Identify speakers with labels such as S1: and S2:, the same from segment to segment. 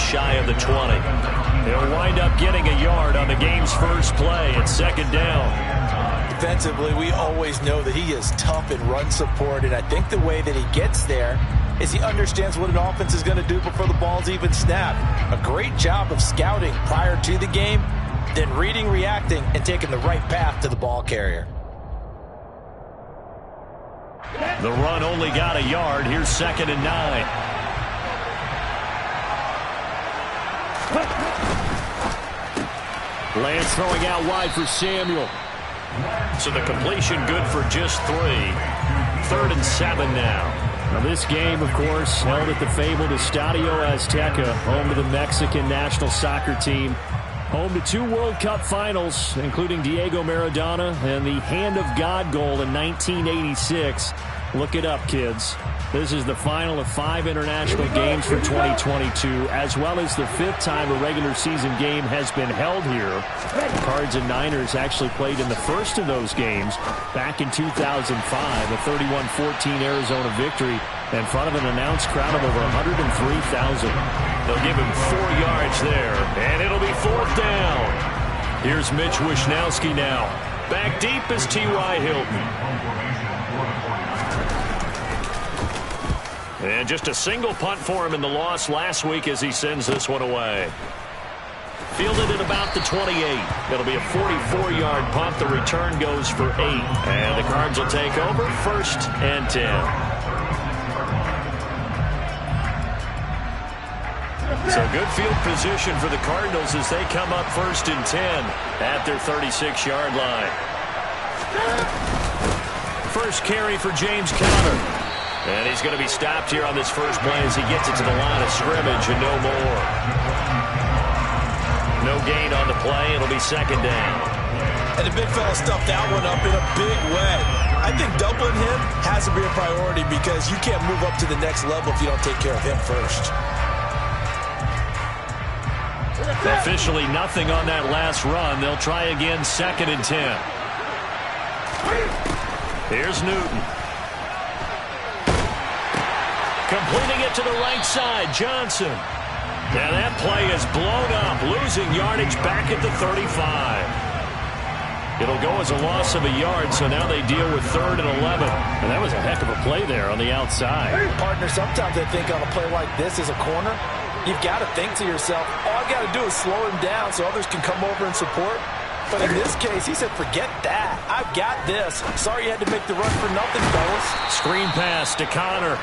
S1: shy of the 20. He'll wind up getting a yard on the game's first play at second down.
S2: Defensively, we always know that he is tough in run support, and I think the way that he gets there is he understands what an offense is going to do before the ball's even snapped. A great job of scouting prior to the game, then reading, reacting, and taking the right path to the ball carrier.
S1: The run only got a yard. Here's 2nd and 9. Lance throwing out wide for Samuel. So the completion good for just 3. 3rd and 7 now. Now this game, of course, held at the fabled Estadio Azteca, home to the Mexican national soccer team. Home to 2 World Cup finals, including Diego Maradona and the Hand of God goal in 1986. Look it up, kids. This is the final of 5 international games for 2022, as well as the 5th time a regular season game has been held here. The Cards and Niners actually played in the first of those games back in 2005, a 31-14 Arizona victory in front of an announced crowd of over 103,000. They'll give him 4 yards there, and it'll be 4th down. Here's Mitch Wishnowski now. Back deep is T.Y. Hilton. And just a single punt for him in the loss last week as he sends this one away. Fielded at about the 28. It'll be a 44-yard punt. The return goes for 8. And the Cards will take over 1st and 10. So good field position for the Cardinals as they come up 1st and 10 at their 36-yard line. First carry for James Conner. And he's going to be stopped here on this first play as he gets it to the line of scrimmage and no more. No gain on the play. It'll be 2nd down.
S2: And the big fella stuffed that one up in a big way. I think doubling him has to be a priority because you can't move up to the next level if you don't take care of him first.
S1: Officially nothing on that last run. They'll try again 2nd and 10. Here's Newton. Completing it to the right side, Johnson. Now that play is blown up, losing yardage back at the 35. It'll go as a loss of a yard, so now they deal with 3rd and 11. And that was a heck of a play there on the outside.
S2: Partner, sometimes I think on a play like this as a corner, you've got to think to yourself, all I got to do is slow him down so others can come over and support. But in this case, he said, forget that. I've got this. Sorry you had to make the run for nothing, fellas.
S1: Screen pass to Conner.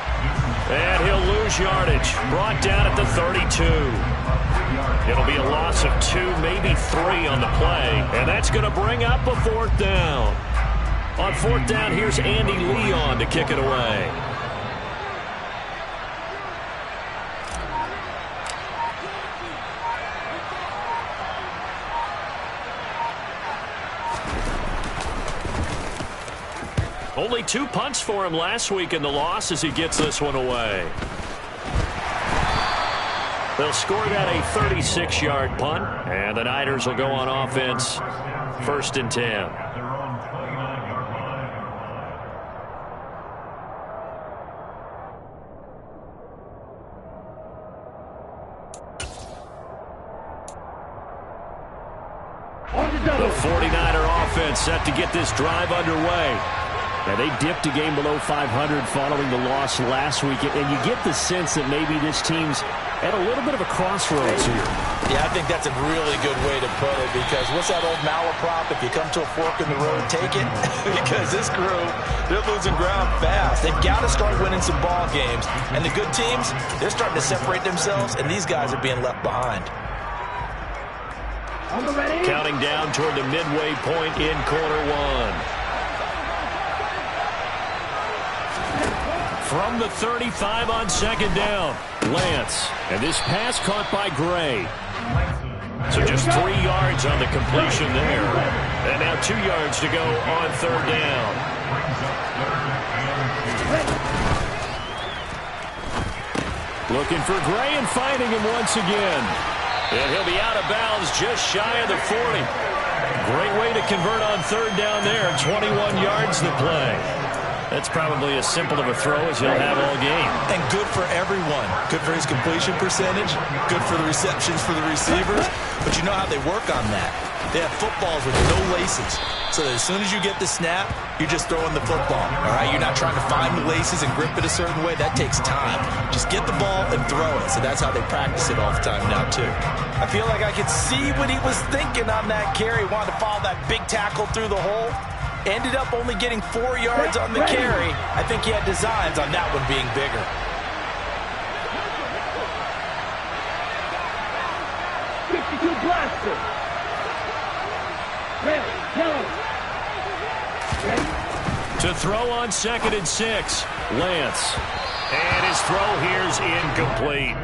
S1: And he'll lose yardage. Brought down at the 32. It'll be a loss of 2, maybe 3 on the play. And that's going to bring up a 4th down. On 4th down, here's Andy Leon to kick it away. Only 2 punts for him last week in the loss as he gets this one away. They'll score that a 36-yard punt, and the Niners will go on offense 1st and 10. The 49er offense set to get this drive underway. Now, they dipped a game below 500 following the loss last week, and you get the sense that maybe this team's at a little bit of a crossroads here.
S2: Yeah, I think that's a really good way to put it because what's that old malaprop? If you come to a fork in the road, take it. Because this crew, they're losing ground fast. They've got to start winning some ball games. And the good teams, they're starting to separate themselves, and these guys are being left behind.
S1: Counting down toward the midway point in quarter 1. From the 35 on 2nd down, Lance. And this pass caught by Gray. So just 3 yards on the completion there. And now 2 yards to go on 3rd down. Looking for Gray and finding him once again. And he'll be out of bounds just shy of the 40. Great way to convert on 3rd down there. 21 yards to play. That's probably as simple of a throw as you'll have all game.
S2: And good for everyone. Good for his completion percentage. Good for the receptions for the receivers. But you know how they work on that. They have footballs with no laces. So that as soon as you get the snap, you're just throwing the football. All right, you're not trying to find the laces and grip it a certain way. That takes time. Just get the ball and throw it. So that's how they practice it all the time now, too. I feel like I could see what he was thinking on that carry. Wanted to follow that big tackle through the hole. Ended up only getting 4 yards on the carry. I think he had designs on that one being bigger.
S1: To throw on 2nd and 6, Lance. And his throw here's incomplete.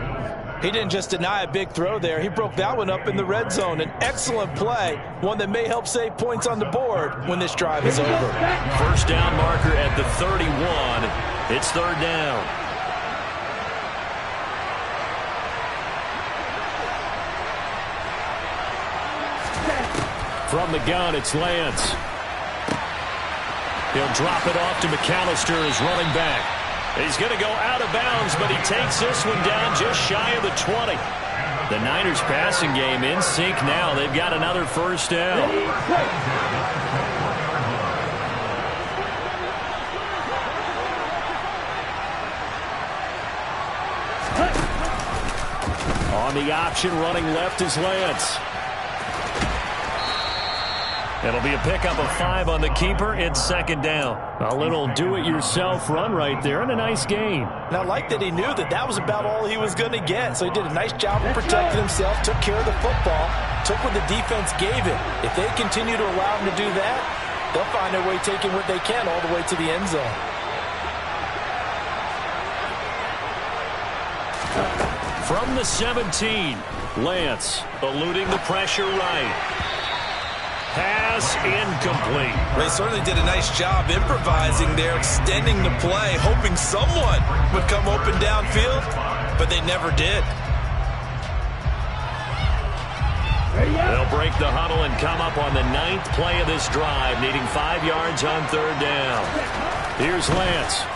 S2: He didn't just deny a big throw there. He broke that one up in the red zone. An excellent play, one that may help save points on the board when this drive is over.
S1: First down marker at the 31. It's 3rd down. From the gun, it's Lance. He'll drop it off to McAllister as running back. He's going to go out of bounds, but he takes this one down just shy of the 20. The Niners passing game in sync now. They've got another first down. On the option, running left is Lance. It'll be a pickup of 5 on the keeper. It's 2nd down. A little do-it-yourself run right there and a nice gain.
S2: And I like that he knew that that was about all he was going to get. So he did a nice job of protecting himself, took care of the football, took what the defense gave him. If they continue to allow him to do that, they'll find their way taking what they can all the way to the end zone.
S1: From the 17, Lance eluding the pressure right. Pass incomplete.
S2: They certainly did a nice job improvising there, extending the play, hoping someone would come open downfield, but they never did.
S1: They'll break the huddle and come up on the 9th play of this drive, needing 5 yards on 3rd down. Here's Lance.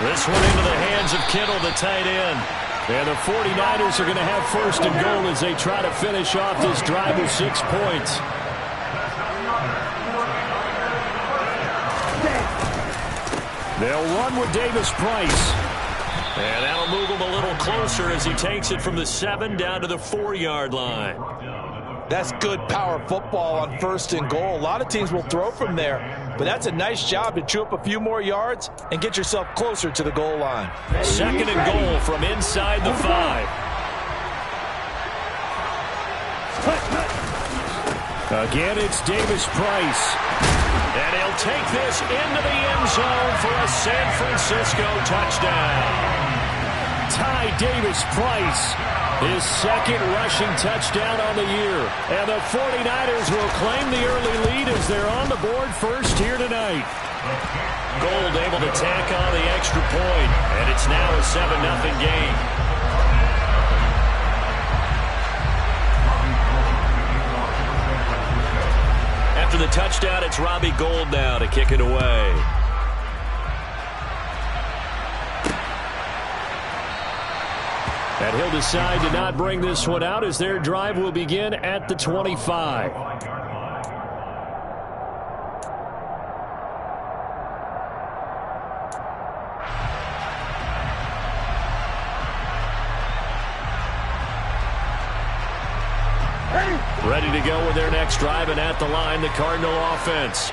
S1: This one into the hands of Kittle, the tight end. And the 49ers are going to have 1st and goal as they try to finish off this drive with 6 points. They'll run with Davis Price. And that'll move him a little closer as he takes it from the 7 down to the 4-yard line.
S2: That's good power football on 1st and goal. A lot of teams will throw from there. But that's a nice job to chew up a few more yards and get yourself closer to the goal line.
S1: 2nd and goal from inside the 5. Again, it's Davis Price. And he'll take this into the end zone for a San Francisco touchdown. Ty Davis Price, his 2nd rushing touchdown on the year. And the 49ers will claim the early lead as they're on the board first here tonight. Gold able to tack on the extra point, and it's now a 7-0 game. After the touchdown, it's Robbie Gould now to kick it away. And he'll decide to not bring this one out as their drive will begin at the 25. Ready to go with their next drive, and at the line, the Cardinal offense.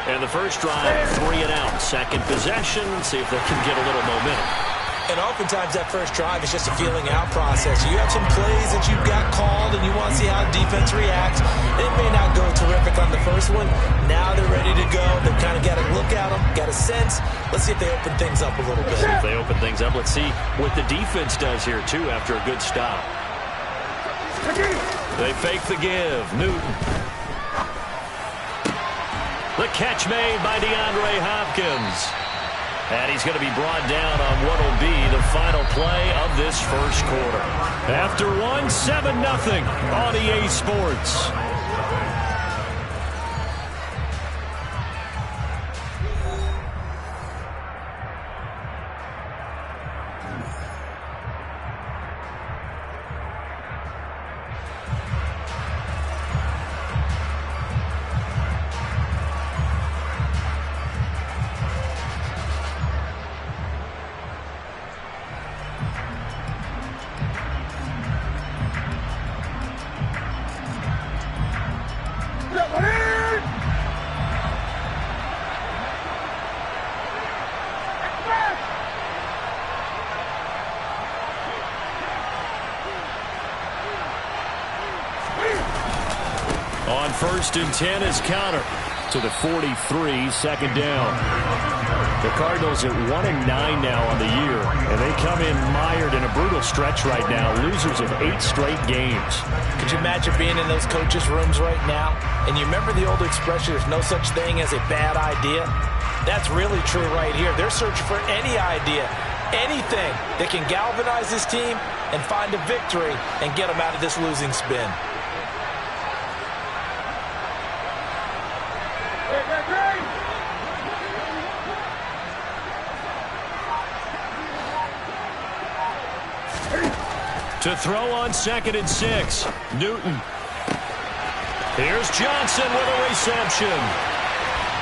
S1: And the first drive, 3 and out. 2nd possession, see if they can get a little momentum.
S2: And oftentimes that first drive is just a feeling out process. You have some plays that you've got called and you want to see how the defense reacts. It may not go terrific on the first one. Now they're ready to go. They've kind of got a look at them, got a sense. Let's see if they open things up a little bit.
S1: See if they open things up. Let's see what the defense does here, too, after a good stop. They fake the give. Newton. The catch made by DeAndre Hopkins. And he's going to be brought down on what will be the final play of this first quarter. After one, 7-0 on EA Sports. On 1st and 10 is counter to the 43, second down. The Cardinals at 1-9 now on the year, and they come in mired in a brutal stretch right now, losers of 8 straight games.
S2: Could you imagine being in those coaches' rooms right now? And you remember the old expression, there's no such thing as a bad idea? That's really true right here. They're searching for any idea, anything that can galvanize this team and find a victory and get them out of this losing spin.
S1: To throw on 2nd and 6, Newton. Here's Johnson with a reception.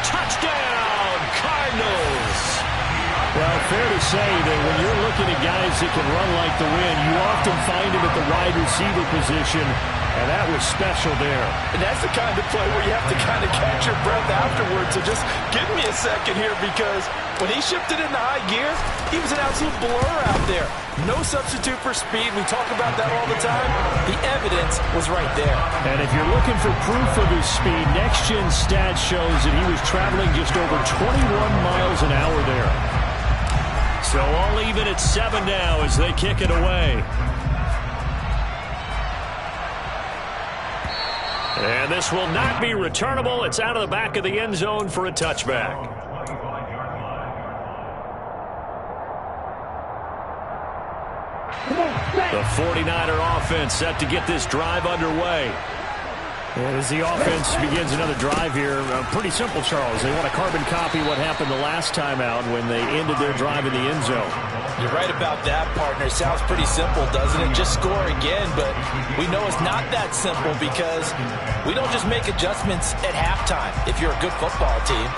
S1: Touchdown, Cardinals. Well, fair to say that when you're looking at guys that can run like the wind, you often find him at the wide receiver position, and that was special there.
S2: And that's the kind of play where you have to kind of catch your breath afterwards. So just give me a second here, because when he shifted into high gear, he was an absolute blur out there. No substitute for speed. We talk about that all the time. The evidence was right there.
S1: And if you're looking for proof of his speed, Next Gen Stats shows that he was traveling just over 21 miles an hour there. So all even at 7 now as they kick it away. And this will not be returnable. It's out of the back of the end zone for a touchback. The 49er offense set to get this drive underway. And as the offense begins another drive here, pretty simple, Charles. They want to carbon copy what happened the last time out when they ended their drive in the end zone.
S2: You're right about that, partner. Sounds pretty simple, doesn't it? Just score again, but we know it's not that simple because we don't just make adjustments at halftime if you're a good football team.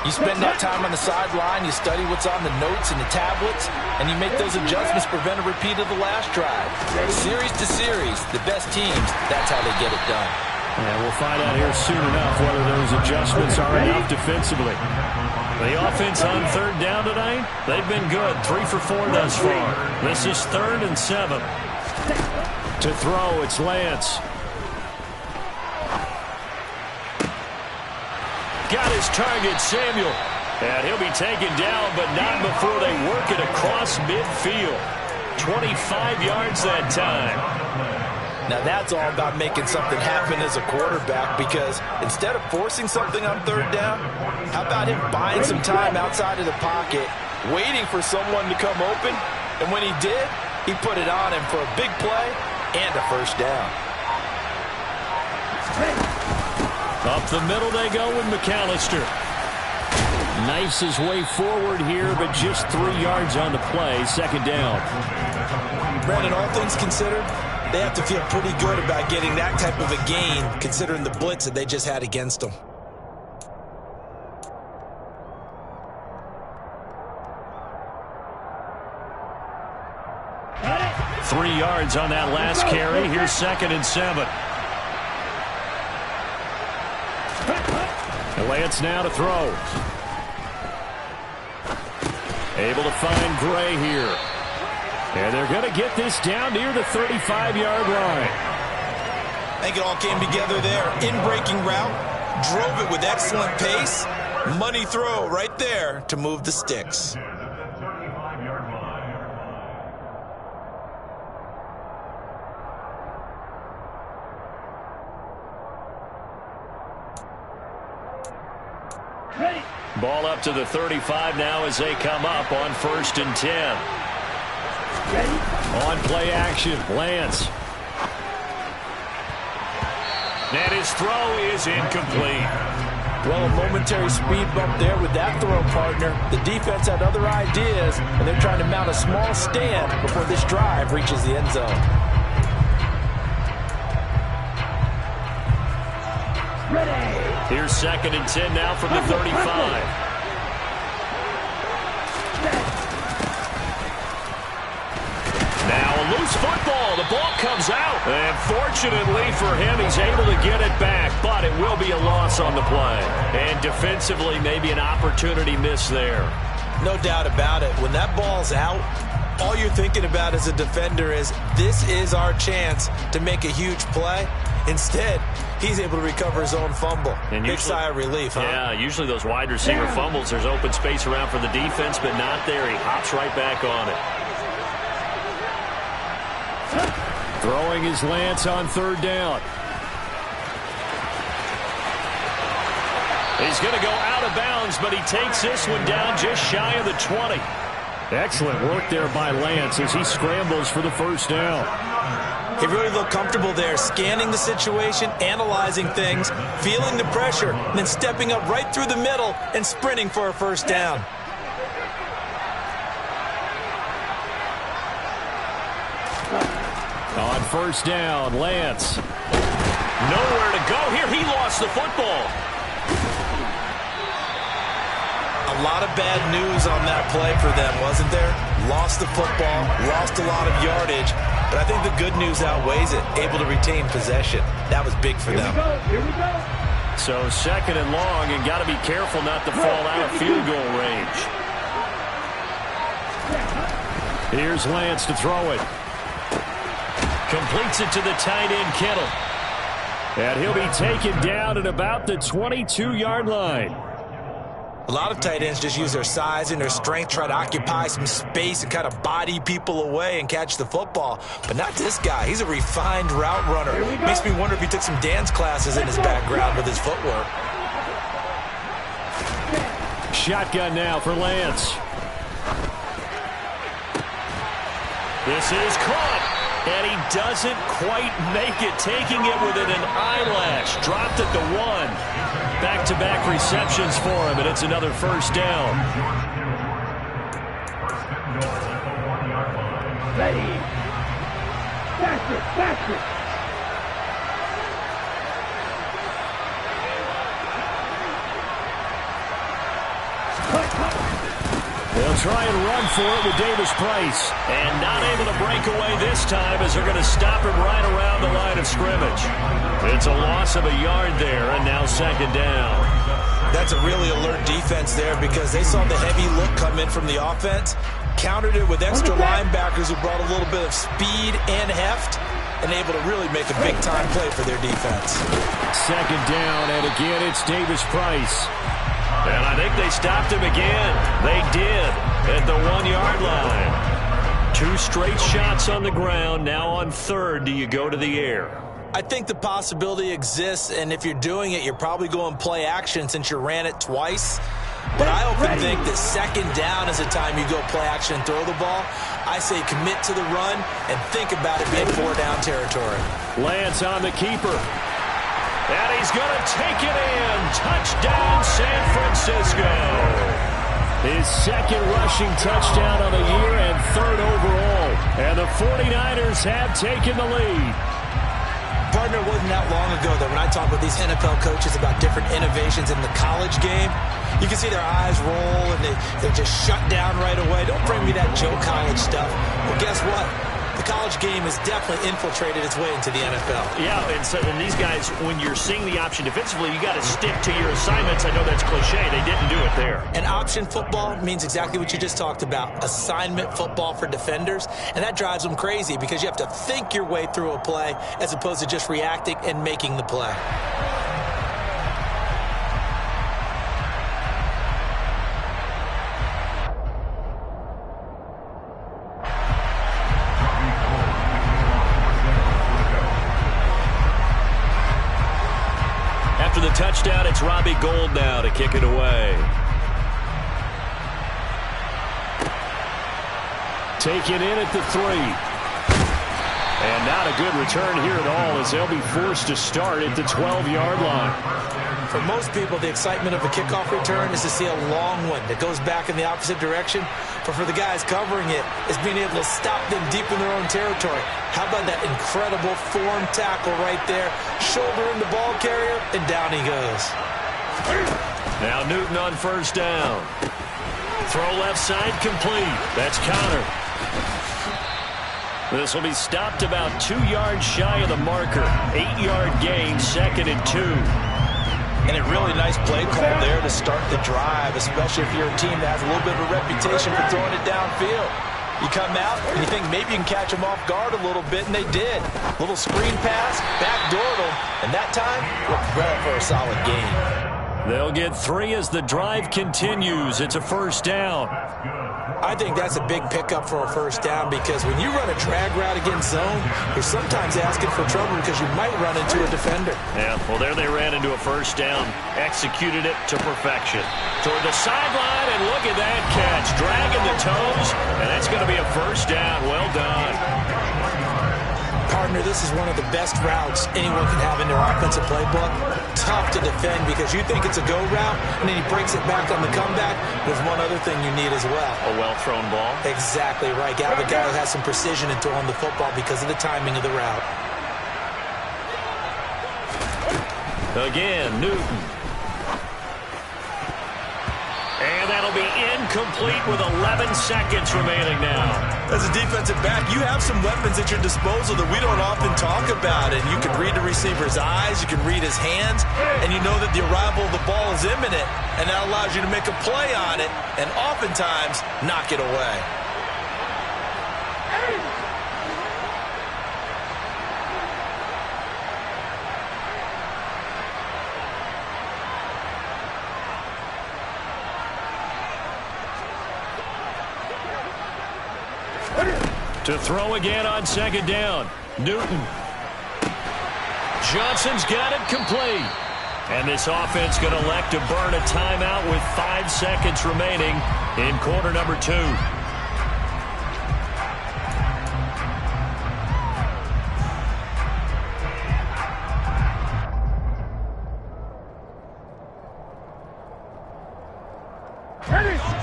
S2: You spend that time on the sideline, you study what's on the notes and the tablets, and you make those adjustments to prevent a repeat of the last drive. Series to series, the best teams, that's how they get it done.
S1: And we'll find out here soon enough whether those adjustments are enough defensively. The offense on 3rd down tonight, they've been good. 3 for 4 thus far. This is 3rd and 7. To throw, it's Lance. Got his target, Samuel. And he'll be taken down, but not before they work it across midfield. 25 yards that time.
S2: Now that's all about making something happen as a quarterback, because instead of forcing something on 3rd down, how about him buying some time outside of the pocket, waiting for someone to come open, and when he did, he put it on him for a big play and a 1st down.
S1: Up the middle they go with McAllister. Knifes his way forward here, but just 3 yards on the play, 2nd down.
S2: Brandon, all things considered, they have to feel pretty good about getting that type of a gain, considering the blitz that they just had against them.
S1: Three yards on that last carry. Here's 2nd and 7. Lance now to throw. Able to find Gray here. And they're going to get this down near the 35-yard line.
S2: I think it all came together there. In-breaking route, drove it with excellent pace. Money throw right there to move the sticks.
S1: Ball up to the 35 now as they come up on 1st and 10. On play action, Lance. And his throw is incomplete.
S2: Well, a momentary speed bump there with that throw, partner. The defense had other ideas, and they're trying to mount a small stand before this drive reaches the end zone.
S1: Here's 2nd and 10 now from the 35. Now a loose football. The ball comes out. And fortunately for him, he's able to get it back. But it will be a loss on the play. And defensively, maybe an opportunity miss there.
S2: No doubt about it. When that ball's out, all you're thinking about as a defender is, this is our chance to make a huge play. Instead, he's able to recover his own fumble. And big sigh of relief, huh?
S1: Yeah, usually those wide receiver fumbles, there's open space around for the defense, but not there. He hops right back on it. Throwing his Lance on third down. He's going to go out of bounds, but he takes this one down just shy of the 20. Excellent work there by Lance as he scrambles for the first down.
S2: He really looked comfortable there, scanning the situation, analyzing things, feeling the pressure, and then stepping up right through the middle and sprinting for a first down.
S1: On first down, Lance. Nowhere to go here. He lost the football.
S2: A lot of bad news on that play for them, wasn't there? Lost the football, lost a lot of yardage, but I think the good news outweighs it. Able to retain possession. That was big for them.
S3: Here we go.
S1: So second and long, and got to be careful not to fall out of field goal range. Here's Lance to throw it. Completes it to the tight end, Kittle. And he'll be taken down at about the 22-yard line.
S2: A lot of tight ends just use their size and their strength, try to occupy some space and kind of body people away and catch the football. But not this guy. He's a refined route runner. Makes me wonder if he took some dance classes in his background with his footwork.
S1: Shotgun now for Lance. This is caught. And he doesn't quite make it, taking it within an eyelash. Dropped at the 1. Back-to-back receptions for him, and it's another first down.
S3: Ready. That's it.
S1: They'll try and run for it with Davis Price. And not able to break away this time as they're going to stop him right around the line of scrimmage. It's a loss of a yard there, and now second down.
S2: That's a really alert defense there because they saw the heavy look come in from the offense, countered it with extra linebackers who brought a little bit of speed and heft, and able to really make a big-time play for their defense.
S1: Second down, and again it's Davis Price. And I think they stopped him again. They did at the 1-yard line. 2 straight shots on the ground. Now on third, do you go to the air?
S2: I think the possibility exists, and if you're doing it, you're probably going play action since you ran it twice. But I often think that second down is the time you go play action and throw the ball. I say commit to the run and think about it being 4-down territory.
S1: Lance on the keeper. And he's going to take it in. Touchdown, San Francisco. His second rushing touchdown of the year and third overall. And the 49ers have taken the lead.
S2: Partner, wasn't that long ago that when I talk with these NFL coaches about different innovations in the college game, you can see their eyes roll and they just shut down right away. Don't bring me that Joe College stuff. Well, guess what? The college game has definitely infiltrated its way into the NFL.
S1: Yeah, and these guys, when you're seeing the option defensively, you got to stick to your assignments. I know that's cliche. They didn't do it there.
S2: And option football means exactly what you just talked about, assignment football for defenders. And that drives them crazy because you have to think your way through a play as opposed to just reacting and making the play.
S1: After the touchdown, it's Robbie Gould now to kick it away. Taken in at the 3. And not a good return here at all as they'll be forced to start at the 12-yard line.
S2: For most people, the excitement of a kickoff return is to see a long one that goes back in the opposite direction. But for the guys covering it, it's being able to stop them deep in their own territory. How about that incredible form tackle right there? Shoulder in the ball carrier, and down he goes.
S1: Now Newton on first down. Throw left side complete. That's Connor. This will be stopped about 2 yards shy of the marker. 8-yard gain, second and 2.
S2: And a really nice play call there to start the drive, especially if you're a team that has a little bit of a reputation for throwing it downfield. You come out and you think maybe you can catch them off guard a little bit, and they did. Little screen pass, backdoored them, and that time, looked well for a solid gain.
S1: They'll get 3 as the drive continues. It's a first down.
S2: I think that's a big pickup for a first down because when you run a drag route against zone, you're sometimes asking for trouble because you might run into a defender.
S1: Yeah, well, there they ran into a first down, executed it to perfection. Toward the sideline, and look at that catch. Dragging the toes, and that's going to be a first down. Well done.
S2: Partner, this is one of the best routes anyone can have in their offensive playbook. Tough to defend because you think it's a go route, and then he breaks it back on the comeback. There's one other thing you need as well.
S1: A well-thrown ball.
S2: Exactly right. Got the guy who has some precision in throwing the football because of the timing of the route.
S1: Again, Newton. And that'll be incomplete with 11 seconds remaining now.
S2: As a defensive back, you have some weapons at your disposal that we don't often talk about. And you can read the receiver's eyes, you can read his hands, and you know that the arrival of the ball is imminent. And that allows you to make a play on it and oftentimes knock it away.
S1: To throw again on second down. Newton. Johnson's got it complete. And this offense going to elect to burn a timeout with 5 seconds remaining in quarter number 2.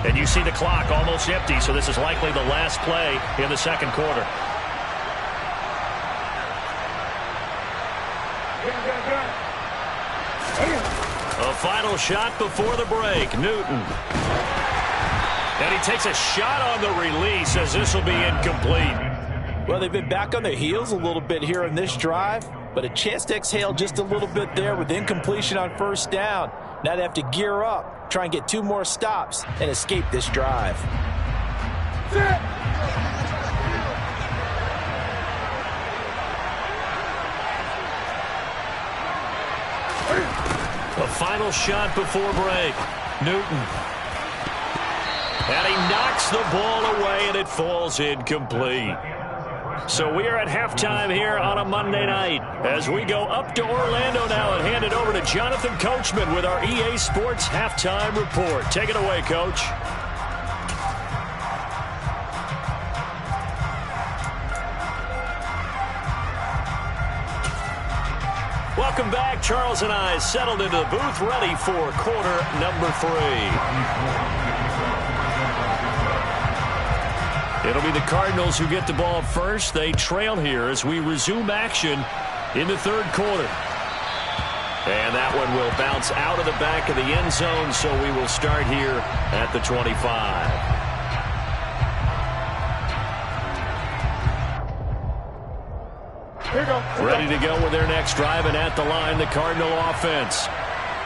S1: And you see the clock almost empty, so this is likely the last play in the second quarter. A final shot before the break. Newton. And he takes a shot on the release as this will be incomplete.
S2: Well, they've been back on their heels a little bit here in this drive, but a chance to exhale just a little bit there with incompletion on first down. Now they have to gear up, try and get 2 more stops, and escape this drive.
S1: A final shot before break. Newton. And he knocks the ball away, and it falls incomplete. So we are at halftime here on a Monday night as we go up to Orlando now and hand it over to Jonathan Coachman with our EA Sports Halftime Report. Take it away, Coach. Welcome back. Charles and I settled into the booth ready for quarter number 3. It'll be the Cardinals who get the ball first. They trail here as we resume action in the third quarter. And that one will bounce out of the back of the end zone, so we will start here at the 25. Ready to go with their next drive, and at the line, the Cardinal offense.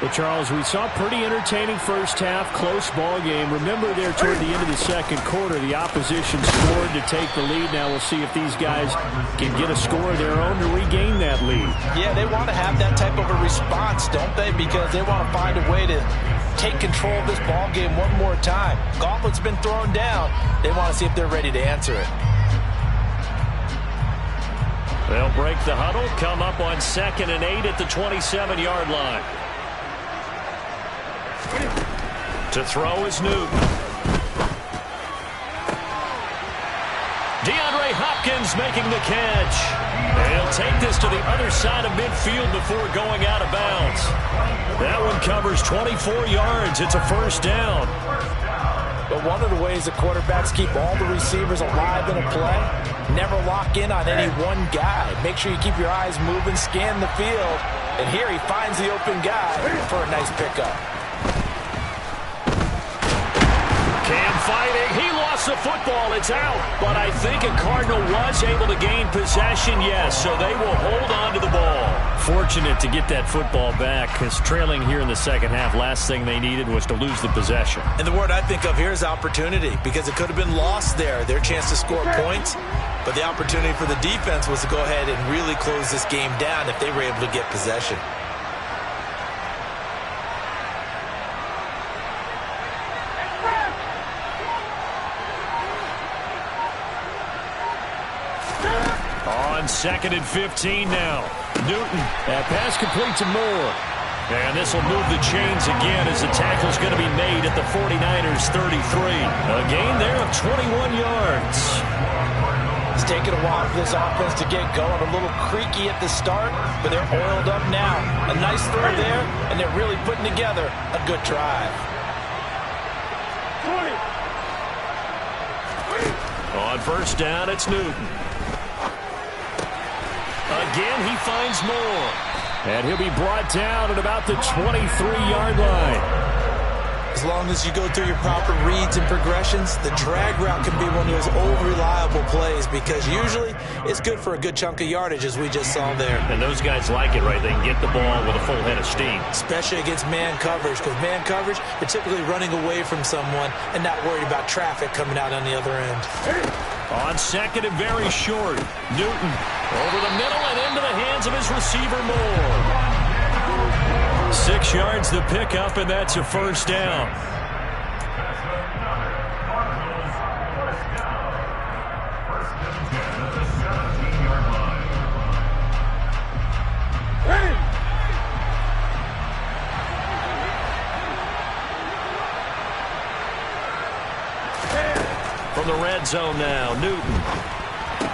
S3: Well, Charles, we saw a pretty entertaining first half, close ball game. Remember there toward the end of the second quarter, the opposition scored to take the lead. Now we'll see if these guys can get a score of their own to regain that lead.
S2: Yeah, they want to have that type of a response, don't they? Because they want to find a way to take control of this ball game one more time. Gauntlet's been thrown down. They want to see if they're ready to answer it.
S1: They'll break the huddle, come up on 2nd and 8 at the 27-yard line. To throw is Newton. DeAndre Hopkins making the catch. And he'll take this to the other side of midfield before going out of bounds. That one covers 24 yards. It's a first down.
S2: But one of the ways the quarterbacks keep all the receivers alive in a play, never lock in on any one guy. Make sure you keep your eyes moving, scan the field. And here he finds the open guy for a nice pickup.
S1: Cam fighting. He lost lost the football. It's out. But I think a Cardinal was able to gain possession, yes, so they will hold on to the ball.
S3: Fortunate to get that football back, because trailing here in the second half, last thing they needed was to lose the possession.
S2: And the word I think of here is opportunity, because it could have been lost there, their chance to score points. But the opportunity for the defense was to go ahead and really close this game down if they were able to get possession.
S1: On 2nd and 15 now. Newton.
S3: That pass complete to Moore.
S1: And this will move the chains again as the tackle's going to be made at the 49ers 33. A gain there of 21 yards.
S2: It's taken a while for this offense to get going. A little creaky at the start, but they're oiled up now. A nice throw there, and they're really putting together a good drive.
S1: On first down, it's Newton. Again, he finds Moore.
S3: And he'll be brought down at about the 23-yard line.
S2: As long as you go through your proper reads and progressions, the drag route can be one of those old reliable plays, because usually it's good for a good chunk of yardage, as we just saw there.
S1: And those guys like it, right? They can get the ball with a full head of steam.
S2: Especially against man coverage, because man coverage, they're typically running away from someone and not worried about traffic coming out on the other end.
S1: On 2nd and very short, Newton over the middle and into the hands of his receiver, Moore. 6 yards the pickup, and that's a first down. From the red zone now, Newton.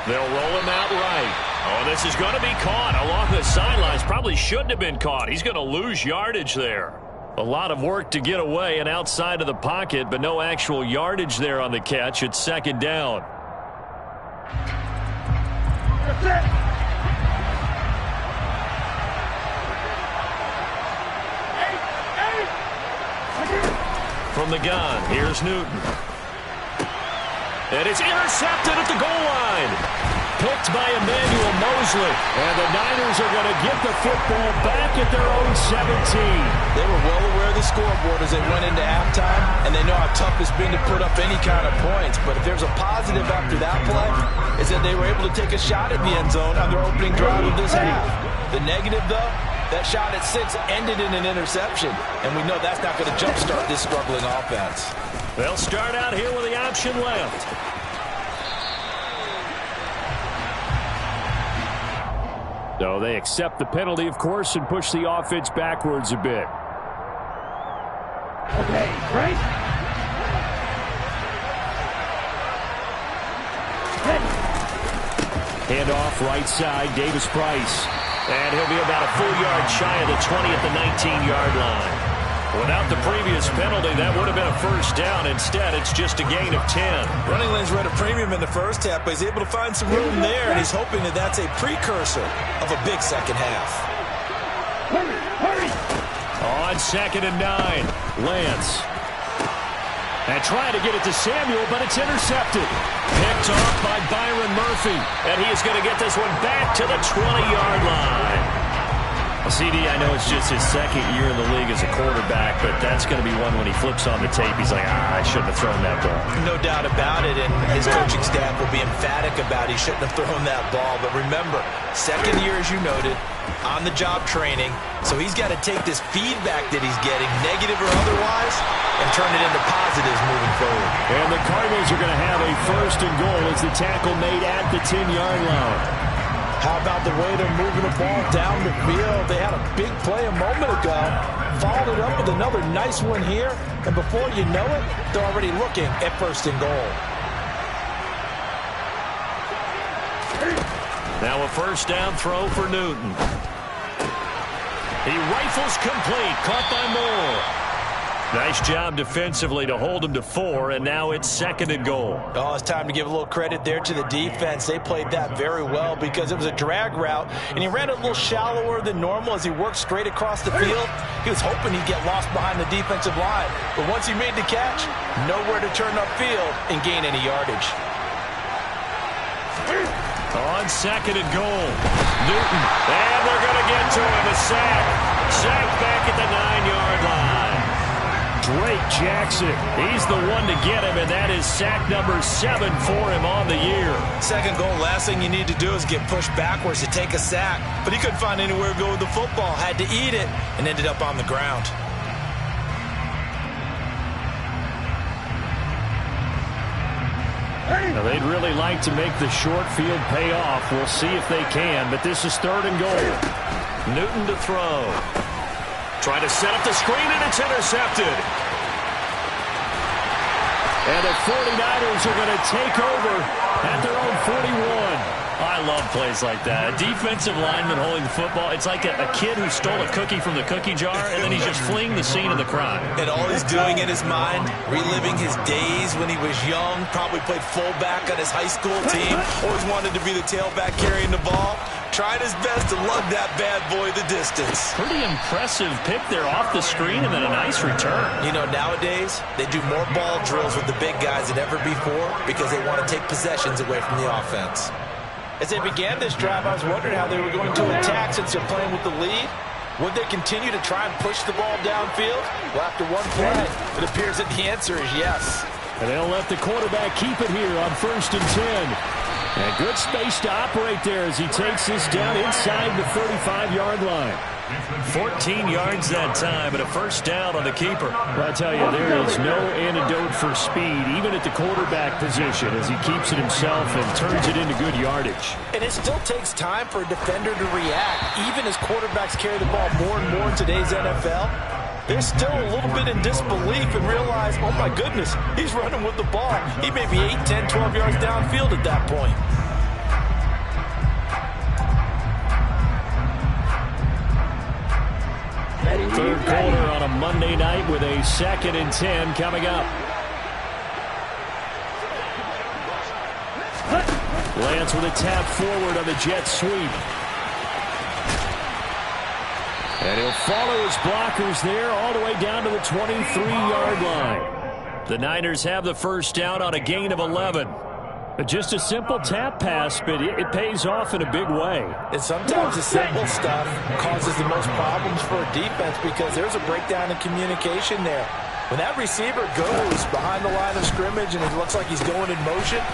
S1: They'll roll him out right. Oh, this is going to be caught along the sidelines. Probably shouldn't have been caught. He's going to lose yardage there. A lot of work to get away and outside of the pocket, but no actual yardage there on the catch. It's 2nd down. From the gun, here's Newton. And it's intercepted at the goal line. Picked by Emmanuel Mosley. And the Niners are going to get the football back at their own 17.
S2: They were well aware of the scoreboard as they went into halftime, and they know how tough it's been to put up any kind of points. But if there's a positive after that play, is that they were able to take a shot at the end zone on their opening drive of this half. The negative, though, that shot at 6 ended in an interception, and we know that's not going to jumpstart this struggling offense.
S1: They'll start out here with the option left.
S3: So they accept the penalty, of course, and push the offense backwards a bit.
S4: Okay, right.
S3: Handoff right side, Davis Price.
S1: And he'll be about a full yard shy of the 20 at the 19-yard line. Without the previous penalty, that would have been a first down. Instead, it's just a gain of 10.
S2: Running lanes were at a premium in the first half, but he's able to find some room there, and he's hoping that that's a precursor of a big second half.
S4: Hurry!
S1: On 2nd and 9, Lance.
S3: And trying to get it to Samuel, but it's intercepted.
S1: Picked off by Byron Murphy. And he is going to get this one back to the 20-yard line.
S3: CD, I know it's just his second year in the league as a quarterback, but that's going to be one when he flips on the tape. He's like, I shouldn't have thrown that ball.
S2: No doubt about it, and his coaching staff will be emphatic about he shouldn't have thrown that ball. But remember, second year, as you noted, on-the-job training, so he's got to take this feedback that he's getting, negative or otherwise, and turn it into positives moving forward.
S3: And the Cardinals are going to have a 1st and goal as the tackle made at the 10-yard line.
S2: How about the way they're moving the ball down the field? They had a big play a moment ago, followed it up with another nice one here, and before you know it, they're already looking at 1st and goal.
S1: Now a first down throw for Newton. He rifles complete, caught by Moore. Nice job defensively to hold him to 4, and now it's 2nd and goal.
S2: Oh, it's time to give a little credit there to the defense. They played that very well because it was a drag route, and he ran a little shallower than normal as he worked straight across the field. He was hoping he'd get lost behind the defensive line, but once he made the catch, nowhere to turn upfield and gain any yardage.
S1: On 2nd and goal, Newton, and they're going to get to him, a sack. Sack back at the 9-yard line.
S3: Drake Jackson, he's the one to get him, and that is sack number 7 for him on the year.
S2: 2nd goal, last thing you need to do is get pushed backwards to take a sack, but he couldn't find anywhere to go with the football, had to eat it, and ended up on the ground.
S3: Now, they'd really like to make the short field pay off. We'll see if they can, but this is 3rd and goal.
S1: Newton to throw. Trying to set up the screen, and it's intercepted.
S3: And the 49ers are going to take over at their own 41.
S1: I love plays like that. A defensive lineman holding the football. It's like a kid who stole a cookie from the cookie jar, and then he's just fleeing the scene of the crime.
S2: And all he's doing in his mind, reliving his days when he was young, probably played fullback on his high school team, always wanted to be the tailback carrying the ball, tried his best to lug that bad boy the distance.
S1: Pretty impressive pick there off the screen, and then a nice return.
S2: You know, nowadays, they do more ball drills with the big guys than ever before because they want to take possessions away from the offense. As they began this drive, I was wondering how they were going to attack since they're playing with the lead. Would they continue to try and push the ball downfield? Well, after one play, it appears that the answer is yes.
S3: And they'll let the quarterback keep it here on 1st and 10. And good space to operate there as he takes this down inside the 35-yard line.
S1: 14 yards that time, and a 1st down on the keeper.
S3: Well, I tell you, there is no antidote for speed, even at the quarterback position, as he keeps it himself and turns it into good yardage.
S2: And it still takes time for a defender to react, even as quarterbacks carry the ball more and more in today's NFL. They're still a little bit in disbelief and realize, oh my goodness, he's running with the ball. He may be 8, 10, 12 yards downfield at that point.
S3: Third quarter on a Monday night with a 2nd and 10 coming up. Lance with a tap forward on the jet sweep. And he'll follow his blockers there all the way down to the 23-yard line.
S1: The Niners have the 1st down on a gain of 11.
S3: Just a simple tap pass, but it pays off in a big way.
S2: And sometimes the simple stuff causes the most problems for a defense because there's a breakdown in communication there. When that receiver goes behind the line of scrimmage and it looks like he's going in motion,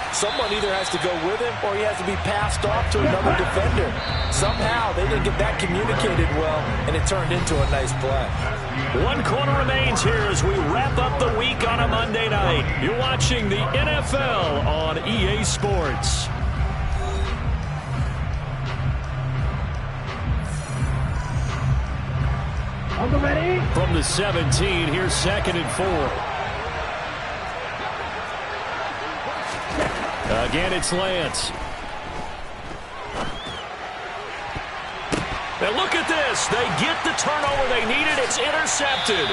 S2: someone either has to go with him or he has to be passed off to another defender. Somehow they didn't get that communicated well, and it turned into a nice play.
S1: 1 quarter remains here as we wrap up the week on a Monday night. You're watching the NFL on EA Sports.
S4: On the ready.
S3: From the 17, here's 2nd and 4. Again, it's Lance.
S1: And look at this. They get the turnover they needed. It's intercepted.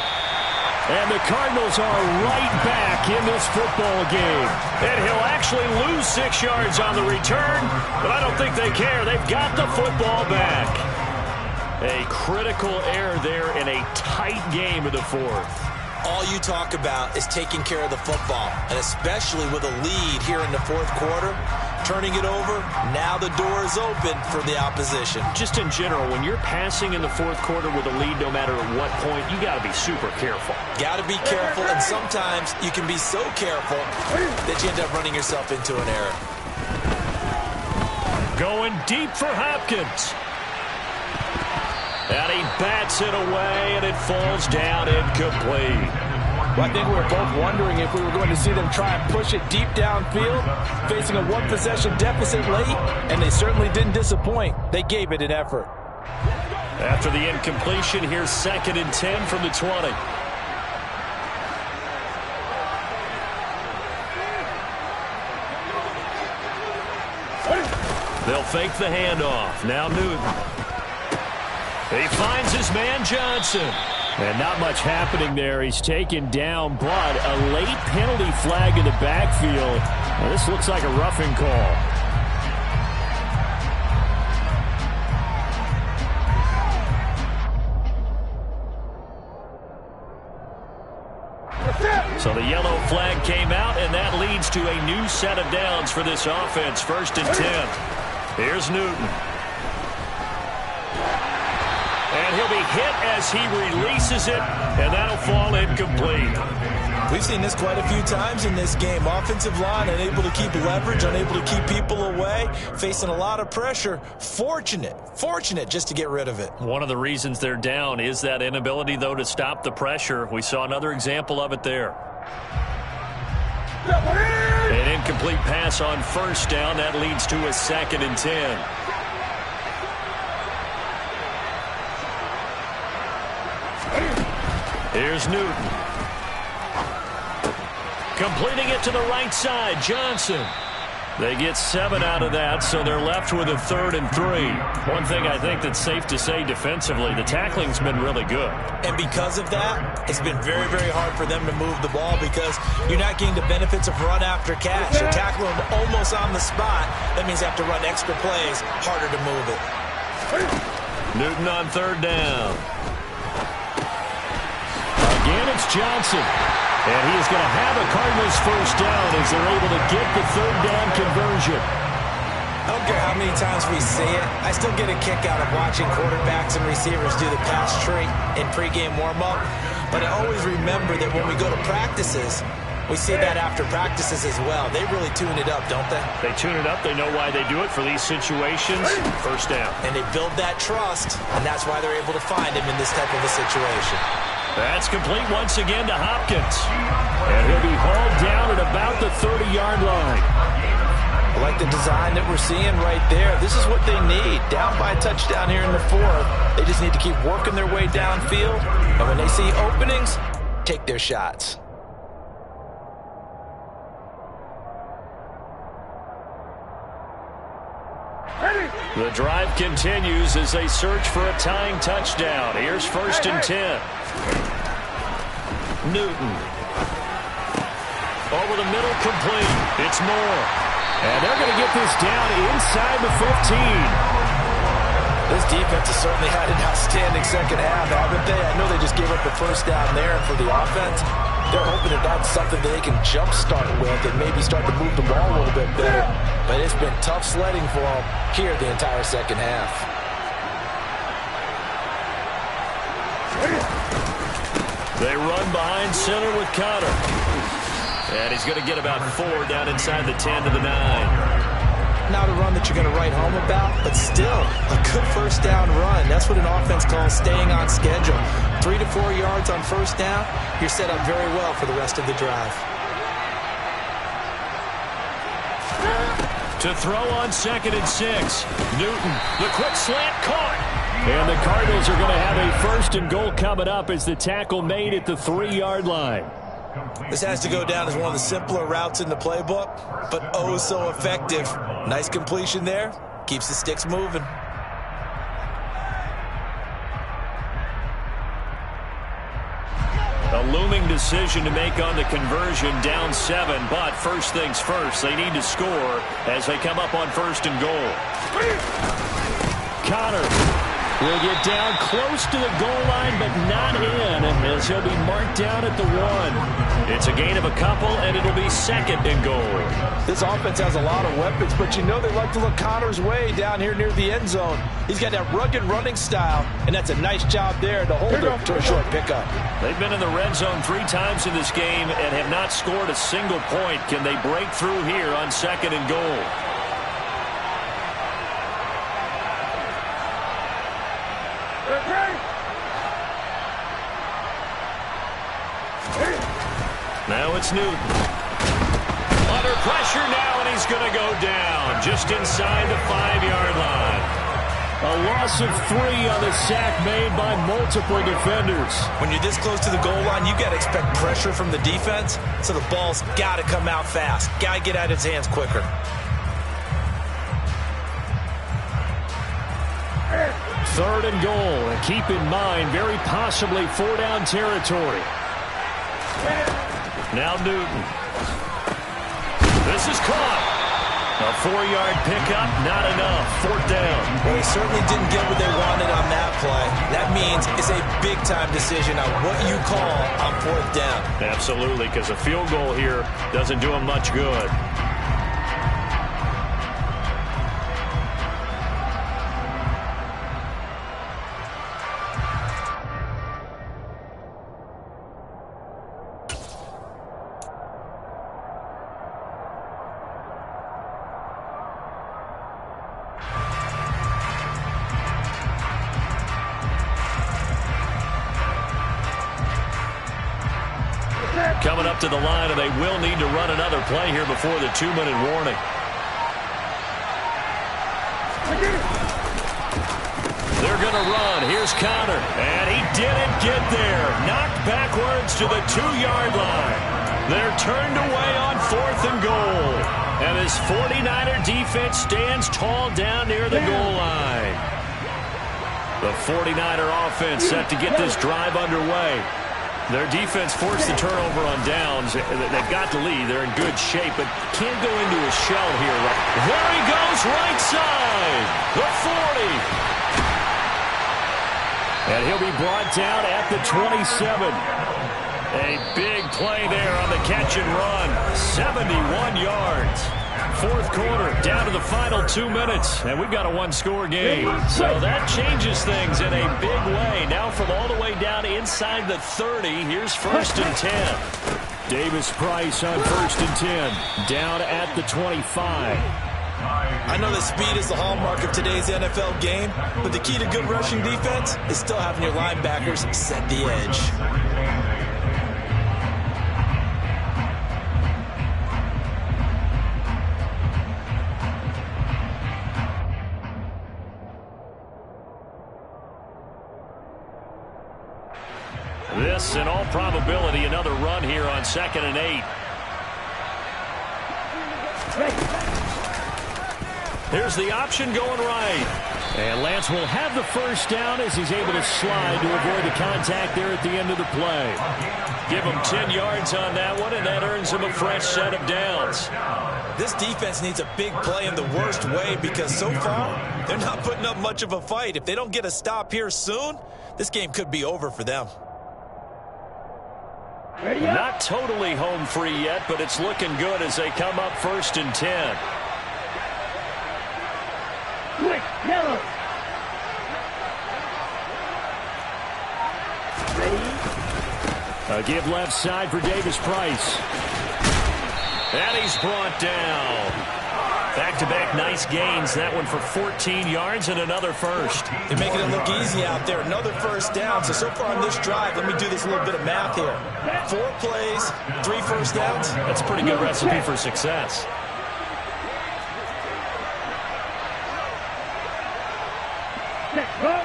S3: And the Cardinals are right back in this football game.
S1: And he'll actually lose 6 yards on the return, but I don't think they care. They've got the football back. A critical error there in a tight game of the 4th.
S2: All you talk about is taking care of the football, and especially with a lead here in the 4th quarter, turning it over, now the door is open for the opposition.
S1: Just in general, when you're passing in the 4th quarter with a lead, no matter at what point, you got to be super careful.
S2: Got to be careful, and sometimes you can be so careful that you end up running yourself into an error.
S1: Going deep for Hopkins. And he bats it away, and it falls down incomplete.
S2: Well, I think we were both wondering if we were going to see them try and push it deep downfield, facing a 1-possession deficit late, and they certainly didn't disappoint. They gave it an effort.
S1: After the incompletion, here's 2nd and 10 from the 20. They'll fake the handoff. Now Newton. He finds his man Johnson.
S3: And not much happening there. He's taken down, but a late penalty flag in the backfield. Now, this looks like a roughing call. So the yellow flag came out, and that leads to a new set of downs for this offense. 1st and 10. Here's Newton. And he'll be hit as he releases it, and that'll fall incomplete.
S2: We've seen this quite a few times in this game. Offensive line unable to keep leverage, unable to keep people away, facing a lot of pressure. Fortunate just to get rid of it.
S1: One of the reasons they're down is that inability, though, to stop the pressure. We saw another example of it there. An incomplete pass on 1st down. That leads to a 2nd and 10. Here's Newton. Completing it to the right side, Johnson. They get 7 out of that, so they're left with a 3rd and 3. One thing I think that's safe to say defensively, the tackling's been really good.
S2: And because of that, it's been very, very hard for them to move the ball because you're not getting the benefits of run after catch. You're tackling them almost on the spot. That means you have to run extra plays, harder to move it.
S1: Newton on 3rd down.
S3: Again, it's Johnson. And he is going to have a Cardinals 1st down as they're able to get the 3rd down conversion.
S2: I don't care how many times we see it. I still get a kick out of watching quarterbacks and receivers do the pass tree in pregame warm-up. But I always remember that when we go to practices, we see that after practices as well. They really tune it up, don't they?
S1: They tune it up. They know why they do it for these situations. 1st down.
S2: And they build that trust, and that's why they're able to find him in this type of a situation.
S1: That's complete once again to Hopkins.
S3: And he'll be hauled down at about the 30-yard line.
S2: I like the design that we're seeing right there. This is what they need. Down by a touchdown here in the 4th. They just need to keep working their way downfield. And when they see openings, take their shots.
S1: The drive continues as they search for a tying touchdown. Here's 1st and 10. Newton. Over the middle, complete. It's Moore.
S3: And they're going to get this down inside the 15.
S2: This defense has certainly had an outstanding second half, haven't they? I know they just gave up the 1st down there, and for the offense, they're hoping that that's something that they can jumpstart with and maybe start to move the ball a little bit better. But it's been tough sledding for them here the entire second half.
S1: They run behind center with Connor. And he's going to get about 4 down inside the 10 to the 9.
S2: Not a run that you're going to write home about, but still a good 1st down run. That's what an offense calls staying on schedule. 3 to 4 yards on 1st down, you're set up very well for the rest of the drive.
S1: To throw on 2nd and 6. Newton, the quick slant caught.
S3: And the Cardinals are going to have a 1st and goal coming up as the tackle made at the 3-yard line.
S2: This has to go down as one of the simpler routes in the playbook, but oh so effective. Nice completion there. Keeps the sticks moving.
S1: A looming decision to make on the conversion, down 7, but first things first, they need to score as they come up on 1st and goal.
S3: Connor will get down close to the goal line, but not in, as he'll be marked down at the 1.
S1: It's a gain of a couple, and it'll be 2nd and goal.
S2: This offense has a lot of weapons, but you know they like to look Connor's way down here near the end zone. He's got that rugged running style, and that's a nice job there to hold it to a short pickup.
S1: They've been in the red zone 3 times in this game and have not scored a single point. Can they break through here on 2nd and goal? Now it's Newton. Under pressure now, and he's going to go down just inside the 5-yard line.
S3: A loss of 3 on the sack made by multiple defenders.
S2: When you're this close to the goal line, you got to expect pressure from the defense, so the ball's got to come out fast. Got to get out of his hands quicker.
S3: Third and goal. And keep in mind, very possibly 4-down territory. Now Newton. This is caught. A 4-yard pickup, not enough. 4th down.
S2: Well, they certainly didn't get what they wanted on that play. That means it's a big-time decision on what you call on 4th down.
S1: Absolutely, because a field goal here doesn't do them much good. Coming up to the line, and they will need to run another play here before the 2-minute warning. They're going to run. Here's Connor, and he didn't get there. Knocked backwards to the 2-yard line. They're turned away on 4th and goal. And this 49er defense stands tall down near the goal line. The 49er offense set to get this drive underway. Their defense forced the turnover on downs. They've got the lead. They're in good shape, but can't go into a shell here. There he goes, right side. The 40. And he'll be brought down at the 27. A big play there on the catch and run. 71 yards. 4th quarter, down to the final 2 minutes, and we've got a 1-score game. So that changes things in a big way. Now from all the way down inside the 30, here's 1st and 10.
S3: Davis Price on 1st and 10, down at the 25.
S2: I know that speed is the hallmark of today's NFL game, but the key to good rushing defense is still having your linebackers set the edge.
S1: This, in all probability, another run here on 2nd and 8.
S3: Here's the option going right. And Lance will have the 1st down as he's able to slide to avoid the contact there at the end of the play.
S1: Give him 10 yards on that one, and that earns him a fresh set of downs.
S2: This defense needs a big play in the worst way because so far, they're not putting up much of a fight. If they don't get a stop here soon, this game could be over for them.
S1: Not totally home free yet, but it's looking good as they come up 1st and 10.
S4: Quick, yellow. Ready?
S3: A give left side for Davis Price.
S1: And he's brought down. Back-to-back nice gains. That one for 14 yards and another 1st.
S2: They're making it look easy out there. Another 1st down. So far on this drive, let me do this little bit of math here. 4 plays, 3 1st downs.
S1: That's a pretty good recipe for success.
S4: Let's go.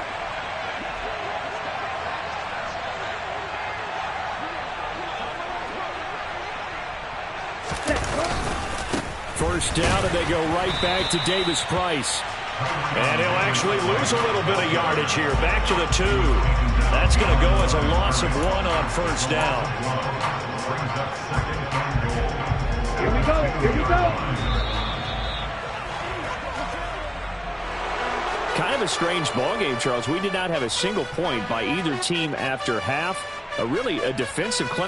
S3: 1st down, and they go right back to Davis Price.
S1: And he'll actually lose a little bit of yardage here. Back to the 2. That's going to go as a loss of 1 on 1st down.
S4: Here we go. Here we go.
S3: Kind of a strange ball game, Charles. We did not have a single point by either team after half. Really a defensive clinic.